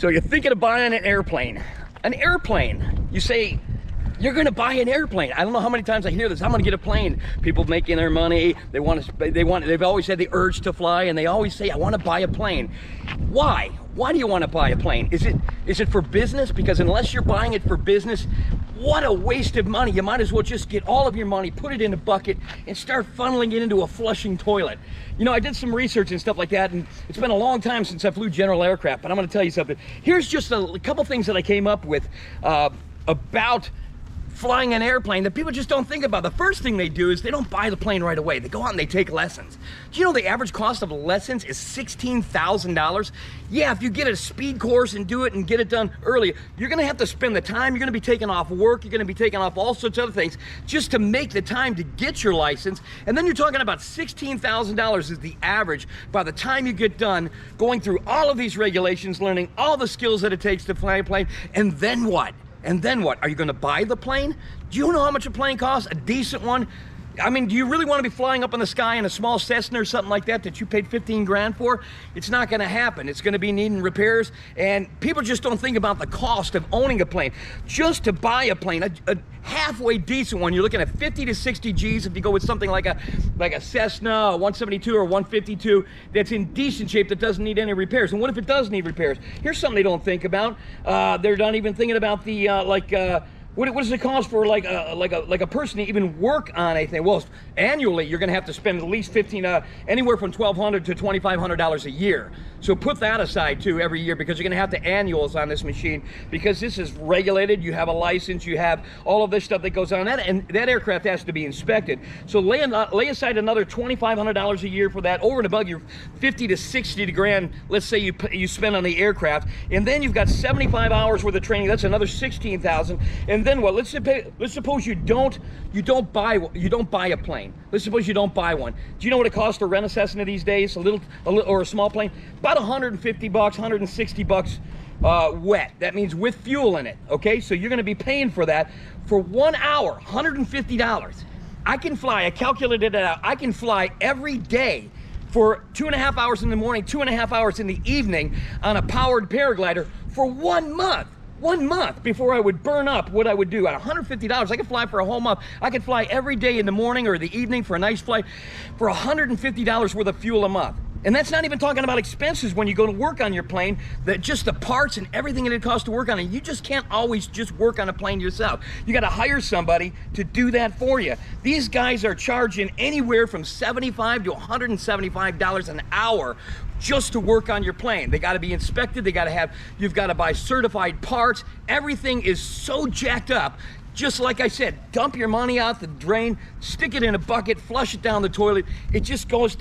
So you're thinking of buying an airplane. An airplane. You say, you're gonna buy an airplane. I don't know how many times I hear this. I'm gonna get a plane. People making their money. They've always had the urge to fly, and they always say, I wanna buy a plane. Why? Why do you wanna buy a plane? Is it for business? Because unless you're buying it for business, what a waste of money. You might as well just get all of your money, put it in a bucket, and start funneling it into a flushing toilet. You know, I did some research and stuff like that, and it's been a long time since I flew general aircraft, but I'm gonna tell you something. Here's just a couple things that I came up with about flying an airplane that people just don't think about. The first thing they do is they don't buy the plane right away. They go out and they take lessons. Do you know the average cost of lessons is $16,000? Yeah, if you get a speed course and do it and get it done early, you're gonna have to spend the time, you're gonna be taking off work, you're gonna be taking off all sorts of other things just to make the time to get your license. And then you're talking about $16,000 is the average by the time you get done going through all of these regulations, learning all the skills that it takes to fly a plane. And then what? And then what? Are you gonna buy the plane? Do you know how much a plane costs? A decent one? I mean, do you really want to be flying up in the sky in a small Cessna or something like that you paid 15 grand for? It's not going to happen. It's going to be needing repairs, and people just don't think about the cost of owning a plane. Just to buy a plane, a halfway decent one, you're looking at 50 to 60 G's if you go with something like a Cessna, a 172 or 152 that's in decent shape that doesn't need any repairs. And what if it does need repairs? Here's something they don't think about. They're not even thinking about the what does it cost for like a person to even work on anything? Well, annually you're going to have to spend at least anywhere from $1,200 to $2,500 a year. So put that aside too every year, because you're going to have to annuals on this machine, because this is regulated. You have a license, you have all of this stuff that goes on that, and that aircraft has to be inspected. So lay aside another $2,500 a year for that, over and above your 50 to 60 grand. Let's say you spend on the aircraft, and then you've got 75 hours worth of training. That's another 16,000. And then what? Let's suppose you don't buy a plane. Let's suppose you don't buy one. Do you know what it costs to rent a Cessna these days? A little or a small plane? About 150 bucks, 160 bucks wet. That means with fuel in it. Okay, so you're going to be paying for that for 1 hour, $150. I can fly. I calculated it out. I can fly every day for 2.5 hours in the morning, 2.5 hours in the evening on a powered paraglider for 1 month. 1 month before I would burn up what I would do. At $150, I could fly for a whole month. I could fly every day in the morning or the evening for a nice flight for $150 worth of fuel a month. And that's not even talking about expenses when you go to work on your plane, that just the parts and everything that it costs to work on it. You just can't always just work on a plane yourself. You got to hire somebody to do that for you. These guys are charging anywhere from $75 to $175 an hour just to work on your plane. They got to be inspected. You've got to buy certified parts. Everything is so jacked up. Just like I said, dump your money out the drain, stick it in a bucket, flush it down the toilet. It just goes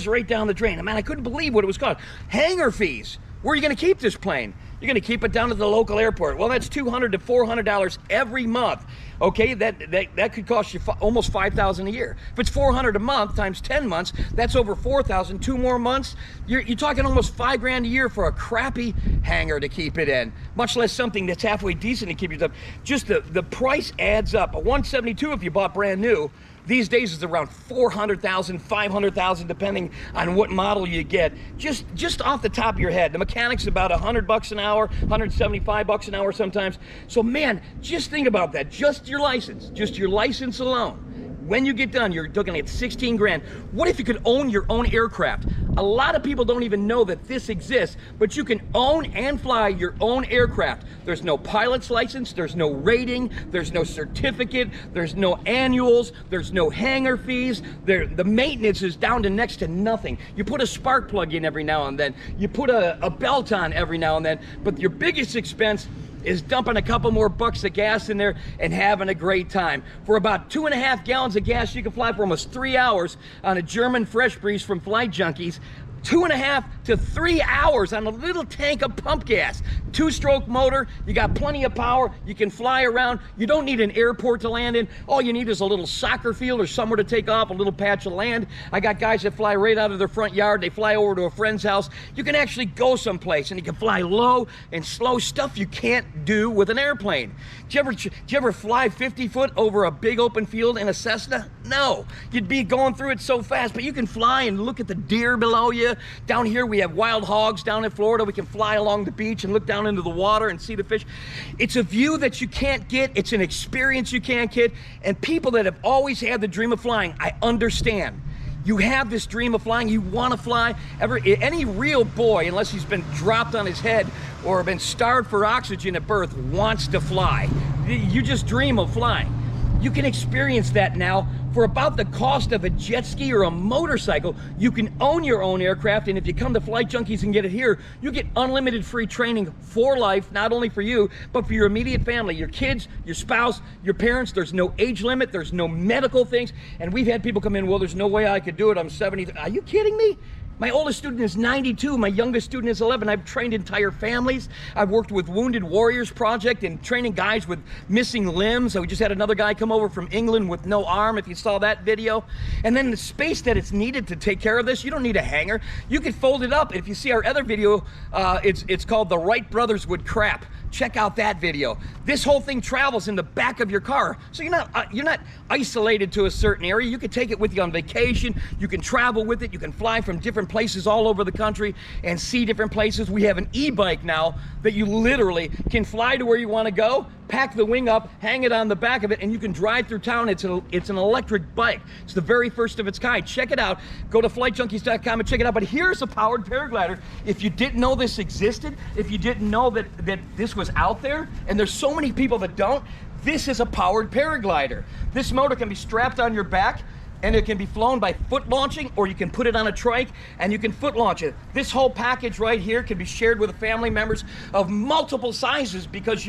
right down the drain. Man, I couldn't believe what it was called. Hangar fees. Where are you going to keep this plane? You're going to keep it down at the local airport. Well, that's $200 to $400 every month. Okay, that could cost you almost $5,000 a year. If it's $400 a month times 10 months, that's over $4,000. 2 more months, you're talking almost $5 grand a year for a crappy hangar to keep it in. Much less something that's halfway decent to keep yourself. Just the price adds up. A 172, if you bought brand new, these days is around $400,000, $500,000, depending on what model you get. Just off the top of your head, the mechanic's about $100 an hour, $175 an hour sometimes. So man, just think about that. Just your license alone. When you get done, you're looking at 16 grand. What if you could own your own aircraft? A lot of people don't even know that this exists, but you can own and fly your own aircraft. There's no pilot's license, there's no rating, there's no certificate, there's no annuals, there's no hangar fees. The maintenance is down to next to nothing. You put a spark plug in every now and then, you put a belt on every now and then, but your biggest expense is dumping a couple more bucks of gas in there and having a great time. For about 2.5 gallons of gas, you can fly for almost 3 hours on a German Fresh Breeze from Flight Junkies. 2.5 to 3 hours on a little tank of pump gas. 2-stroke motor, you got plenty of power, you can fly around, you don't need an airport to land in. All you need is a little soccer field or somewhere to take off, a little patch of land. I got guys that fly right out of their front yard, they fly over to a friend's house. You can actually go someplace and you can fly low and slow, stuff you can't do with an airplane. Did you ever fly 50 foot over a big open field in a Cessna? No, you'd be going through it so fast, but you can fly and look at the deer below you. Down here we have wild hogs down in Florida. We can fly along the beach and look down into the water and see the fish. It's a view that you can't get. It's an experience you can't get. And people that have always had the dream of flying, I understand. You have this dream of flying, you want to fly. Any real boy, unless he's been dropped on his head or been starved for oxygen at birth, wants to fly. You just dream of flying. You can experience that now for about the cost of a jet ski or a motorcycle. You can own your own aircraft, and if you come to Flight Junkies and get it here, you get unlimited free training for life, not only for you, but for your immediate family, your kids, your spouse, your parents. There's no age limit, there's no medical things, and we've had people come in, well, there's no way I could do it, I'm 70. Are you kidding me? My oldest student is 92, my youngest student is 11. I've trained entire families. I've worked with Wounded Warriors Project and training guys with missing limbs. We just had another guy come over from England with no arm, if you saw that video. And then the space that it's needed to take care of this, you don't need a hanger. You can fold it up. If you see our other video, it's called The Wright Brothers Would Crap. Check out that video. This whole thing travels in the back of your car, so you're not isolated to a certain area. You can take it with you on vacation. You can travel with it. You can fly from different places all over the country and see different places. We have an e-bike now that you literally can fly to where you want to go, pack the wing up, hang it on the back of it, and you can drive through town. It's an electric bike. It's the very first of its kind. Check it out. Go to flightjunkies.com and check it out. But here's a powered paraglider. If you didn't know this existed, if you didn't know that this was out there, and there's so many people that don't, this is a powered paraglider. This motor can be strapped on your back, and it can be flown by foot launching, or you can put it on a trike and you can foot launch it. This whole package right here can be shared with family members of multiple sizes, because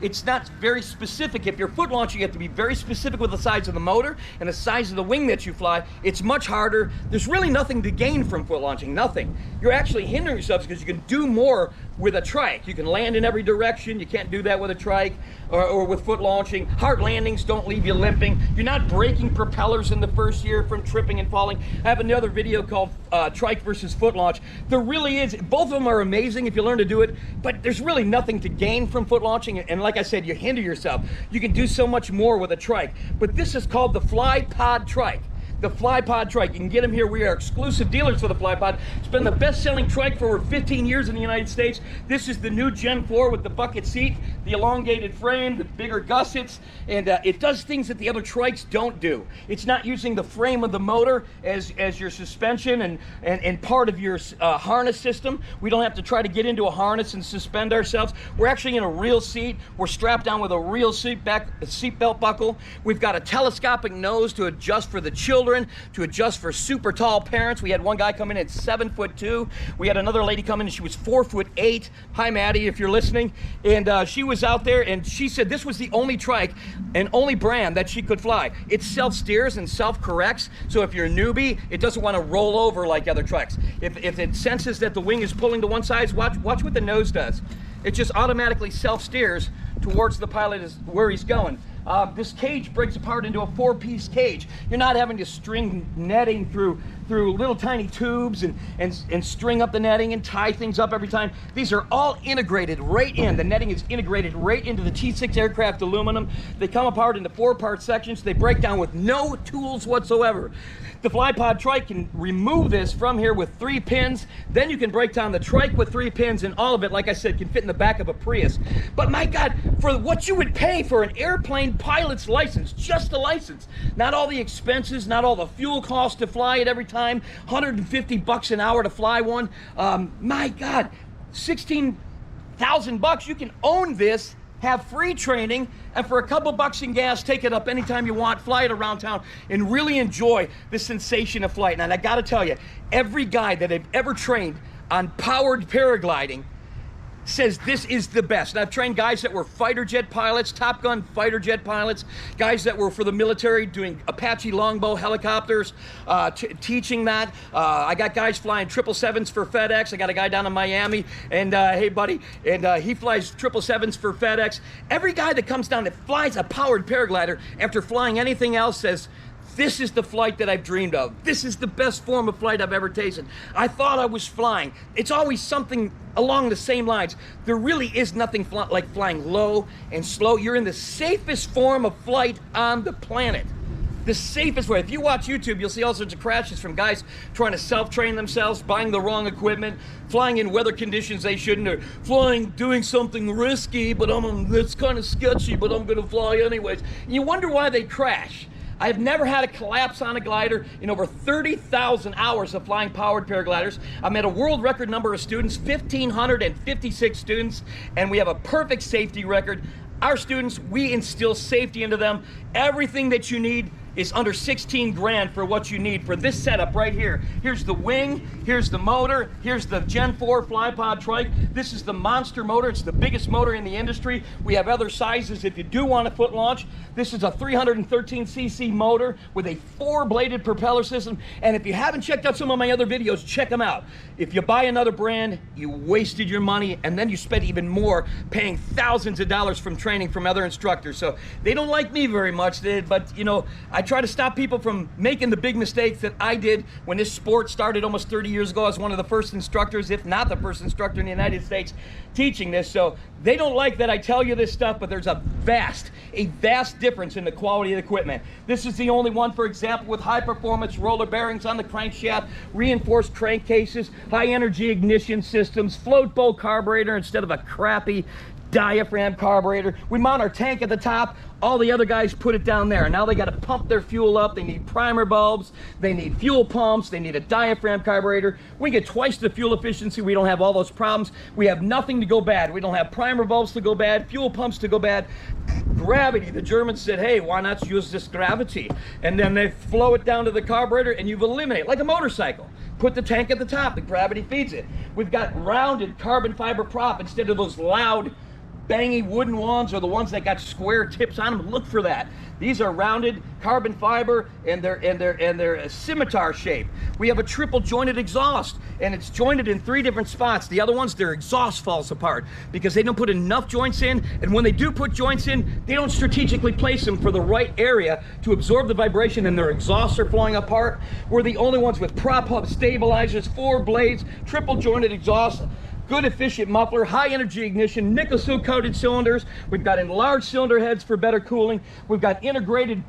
it's not very specific. If you're foot launching, you have to be very specific with the size of the motor and the size of the wing that you fly. It's much harder. There's really nothing to gain from foot launching, nothing. You're actually hindering yourself because you can do more with a trike. You can land in every direction. You can't do that with a trike or with foot launching. Hard landings don't leave you limping. You're not breaking propellers in the first year from tripping and falling. I have another video called Trike versus Foot Launch. There really is, both of them are amazing if you learn to do it, but there's really nothing to gain from foot launching, and like I said, you hinder yourself. You can do so much more with a trike, but this is called the FLY-POD Trike. The FLY-POD Trike. You can get them here. We are exclusive dealers for the FLY-POD. It's been the best-selling trike for over 15 years in the United States. This is the new Gen 4 with the bucket seat, the elongated frame, the bigger gussets, and it does things that the other trikes don't do. It's not using the frame of the motor as your suspension and part of your harness system. We don't have to try to get into a harness and suspend ourselves. We're actually in a real seat. We're strapped down with a real seat belt buckle. We've got a telescopic nose to adjust for the children, to adjust for super tall parents. We had one guy come in at 7'2". We had another lady come in and she was 4'8". Hi, Maddie, if you're listening. And she was out there and she said this was the only trike and only brand that she could fly. It self-steers and self-corrects. So if you're a newbie, it doesn't want to roll over like other trikes. If it senses that the wing is pulling to one side, watch what the nose does. It just automatically self-steers towards the pilot where he's going. This cage breaks apart into a 4-piece cage. You're not having to string netting through little tiny tubes and string up the netting and tie things up every time. These are all integrated right in. The netting is integrated right into the T6 aircraft aluminum. They come apart into 4-part sections. They break down with no tools whatsoever. The FLY-POD Trike can remove this from here with 3 pins. Then you can break down the trike with 3 pins, and all of it, like I said, can fit in the back of a Prius. But my God, for what you would pay for an airplane pilot's license, just the license, not all the expenses, not all the fuel costs to fly it every time, $150 an hour to fly one. My God, $16,000, you can own this, have free training, and for a couple bucks in gas, take it up anytime you want, fly it around town, and really enjoy the sensation of flight. And I gotta tell you, every guy that I've ever trained on powered paragliding says this is the best. And I've trained guys that were fighter jet pilots, Top Gun fighter jet pilots, guys that were for the military doing Apache Longbow helicopters, teaching that. I got guys flying 777s for FedEx. I got a guy down in Miami, and hey buddy, and he flies 777s for FedEx. Every guy that comes down that flies a powered paraglider after flying anything else says, this is the flight that I've dreamed of. This is the best form of flight I've ever tasted. I thought I was flying. It's always something along the same lines. There really is nothing like flying low and slow. You're in the safest form of flight on the planet. The safest way. If you watch YouTube, you'll see all sorts of crashes from guys trying to self-train themselves, buying the wrong equipment, flying in weather conditions they shouldn't, or flying, doing something risky, but that's kind of sketchy, but I'm gonna fly anyways. And you wonder why they crash. I've never had a collapse on a glider in over 30,000 hours of flying powered paragliders. I'm at a world record number of students, 1,556 students, and we have a perfect safety record. Our students, we instill safety into them. Everything that you need is under 16 grand for what you need for this setup right here. Here's the wing, here's the motor, here's the Gen 4 FLY-POD Trike. This is the monster motor. It's the biggest motor in the industry. We have other sizes if you do want a foot launch. This is a 313cc motor with a 4-bladed propeller system. And if you haven't checked out some of my other videos, check them out. If you buy another brand, you wasted your money, and then you spent even more paying thousands of dollars from training from other instructors. So they don't like me very much, but you know, I try to stop people from making the big mistakes that I did when this sport started almost 30 years ago. I was one of the first instructors, if not the first instructor in the United States teaching this. So they don't like that I tell you this stuff, but there's a vast difference in the quality of the equipment. This is the only one, for example, with high performance roller bearings on the crankshaft, reinforced crankcases, high energy ignition systems, float bowl carburetor instead of a crappy diaphragm carburetor. We mount our tank at the top. All the other guys put it down there. Now they got to pump their fuel up. They need primer bulbs. They need fuel pumps. They need a diaphragm carburetor. We get twice the fuel efficiency. We don't have all those problems. We have nothing to go bad. We don't have primer bulbs to go bad, fuel pumps to go bad. Gravity. The Germans said, hey, why not use this gravity? And then they flow it down to the carburetor, and you've eliminated, like a motorcycle. Put the tank at the top. The gravity feeds it. We've got rounded carbon fiber prop instead of those loud bangy wooden ones or the ones that got square tips on them. Look for that. These are rounded carbon fiber, and they're a scimitar shape. We have a triple jointed exhaust, and it's jointed in 3 different spots. The other ones, their exhaust falls apart because they don't put enough joints in, and when they do put joints in, they don't strategically place them for the right area to absorb the vibration, and their exhausts are falling apart. We're the only ones with prop hub stabilizers, 4 blades, triple jointed exhaust, good efficient muffler, high energy ignition, nickel silk coated cylinders. We've got enlarged cylinder heads for better cooling. We've got integrated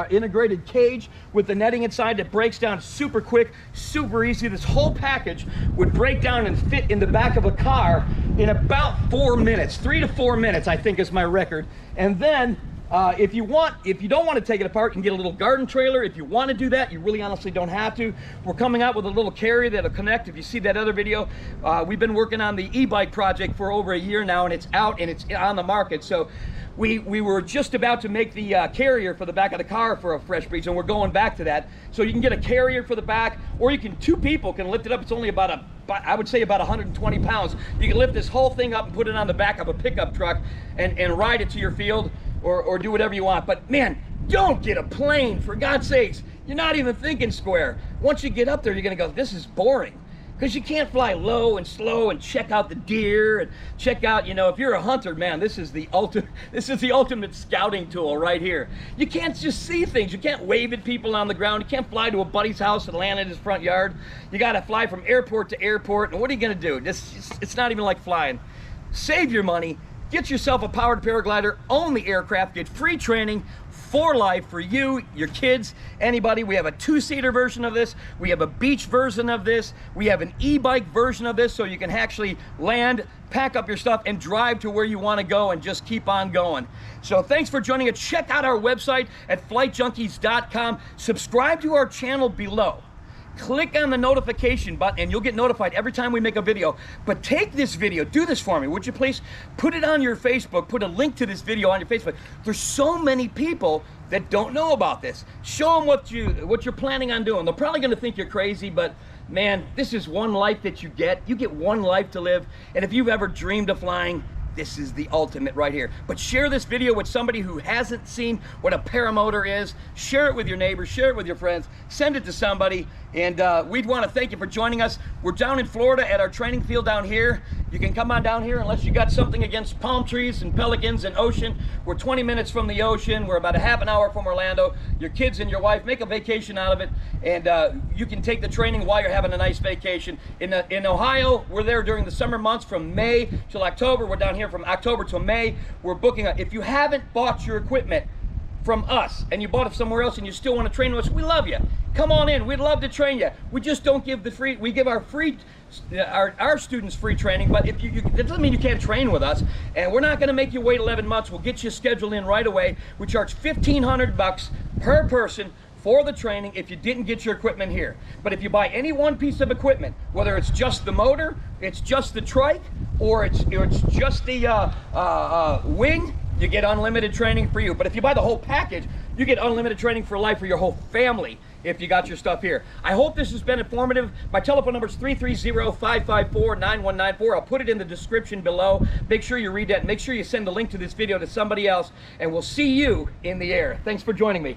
integrated cage with the netting inside that breaks down super quick, super easy. This whole package would break down and fit in the back of a car in about 4 minutes. 3 to 4 minutes, I think, is my record. And then if you don't want to take it apart, you can get a little garden trailer. If you want to do that, you really honestly don't have to. We're coming out with a little carrier that'll connect. If you see that other video, we've been working on the e-bike project for over a year now, and it's out and it's on the market. So we were just about to make the carrier for the back of the car for a Fresh Breeze, and we're going back to that. So you can get a carrier for the back, or you can, 2 people can lift it up. It's only about I would say about 120 pounds. You can lift this whole thing up and put it on the back of a pickup truck and ride it to your field, or do whatever you want. But man, don't get a plane, for God's sakes. You're not even thinking square. Once you get up there, you're gonna go, this is boring. Because you can't fly low and slow and check out the deer and check out, you know, if you're a hunter, man, this is the ultimate scouting tool right here. You can't just see things. You can't wave at people on the ground. You can't fly to a buddy's house and land in his front yard. You gotta fly from airport to airport. And what are you gonna do? It's not even like flying. Save your money. Get yourself a powered paraglider, own the aircraft, get free training for life for you, your kids, anybody. We have a 2-seater version of this. We have a beach version of this. We have an e-bike version of this, so you can actually land, pack up your stuff, and drive to where you want to go and just keep on going. So thanks for joining us. Check out our website at flightjunkies.com. Subscribe to our channel below. Click on the notification button and you'll get notified every time we make a video. But take this video, do this for me, would you please? Put it on your Facebook, put a link to this video on your Facebook. There's so many people that don't know about this. Show them what you're planning on doing. They're probably gonna think you're crazy, but man, this is one life that you get. You get one life to live, and if you've ever dreamed of flying, this is the ultimate right here. But share this video with somebody who hasn't seen what a paramotor is. Share it with your neighbors, share it with your friends, send it to somebody. And we'd want to thank you for joining us. We're down in Florida at our training field down here. You can come on down here unless you got something against palm trees and pelicans and ocean. We're 20 minutes from the ocean. We're about a half an hour from Orlando. Your kids and your wife, make a vacation out of it. And you can take the training while you're having a nice vacation. In Ohio, we're there during the summer months from May till October. We're down here from October till May. We're booking. If you haven't bought your equipment, from us and you bought it somewhere else and you still want to train with us, we love you. Come on in. We'd love to train you. We just don't give the free. We give our students free training, but if that doesn't mean you can't train with us. And we're not going to make you wait 11 months. We'll get you scheduled in right away. We charge $1,500 per person for the training if you didn't get your equipment here. But if you buy any one piece of equipment, whether it's just the motor, it's just the trike, or it's just the wing, you get unlimited training for you. But if you buy the whole package, you get unlimited training for life for your whole family if you got your stuff here. I hope this has been informative. My telephone number is 330-554-9194. I'll put it in the description below. Make sure you read that. Make sure you send the link to this video to somebody else, and we'll see you in the air. Thanks for joining me.